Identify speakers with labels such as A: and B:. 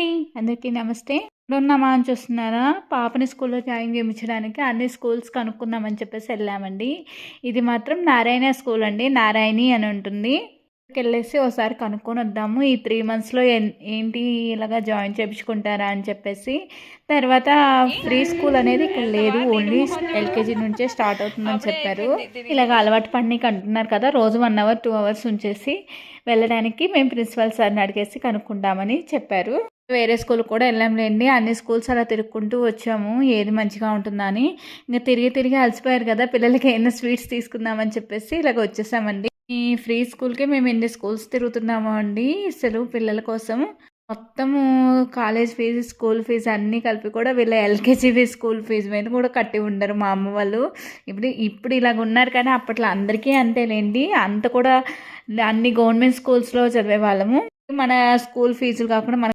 A: అండి. అందరికీ నమస్తే. ఎక్కడున్నామా అని చూస్తున్నారా? పాపని స్కూల్‌లో జాయిన్ చేయించడానికి అన్ని స్కూల్స్ కనుక్కున్నామని చెప్పేసి ఎళ్ళామండి. ఇది మాత్రం నారాయణ స్కూల్ అండి. నారాయణి అని ఉంటుంది. అక్కడికెళ్ళేసి ఓసారి కనుక్కొనొద్దాము. ఈ 3 మంత్స్‌లో ఏంటి ఇలాగా జాయిన్ చేపించుకుంటారా అని చెప్పేసి. తర్వాత ఫ్రీ స్కూల్ అనేది ఇక్కడ లేదు. ఓన్లీ ఎల్‌కేజీ నుంచే స్టార్ట్ అవుతుందని చెప్పారు. ఇలాగ అలవాటు పడనీకి అంటున్నారు కదా! రోజు 1 అవర్, 2 అవర్స్ ఉంచేసి వెళ్ళడానికి మేము ప్రిన్సిపల్ సార్‌ని అడిగేసి కనుక్కుంటామని చెప్పారు. వేరే స్కూల్‌కి కూడా వెళ్ళాంలేండి. అన్ని స్కూల్స్ అలా తిరుక్కుంటూ వచ్చాము. ఏది మంచిగా ఉంటుందా అని. ఇంక తిరిగి తిరిగి అలసిపోయారు కదా! పిల్లలకి ఏమైనా స్వీట్స్ తీసుకుందామని చెప్పేసి ఇలాగ వచ్చేసామండి. ఈ ఫ్రీ స్కూల్‌కే మేము ఎన్ని స్కూల్స్ తిరుగుతున్నామో అండి. అసలు పిల్లల కోసం మొత్తము కాలేజ్ ఫీజు, స్కూల్ ఫీజు అన్నీ కలిపి కూడా వీళ్ళ ఎల్‌కేజీ స్కూల్ ఫీజు మీద కూడా కట్టి ఉండరు మా అమ్మ వాళ్ళు. ఇప్పుడు ఇలాగ ఉన్నారు కానీ అప్పట్లో అందరికీ అంతేలేండి. అంత కూడా అన్ని గవర్నమెంట్ స్కూల్స్‌లో చదివేవాళ్ళము. మన స్కూల్ ఫీజులు కాకుండా మన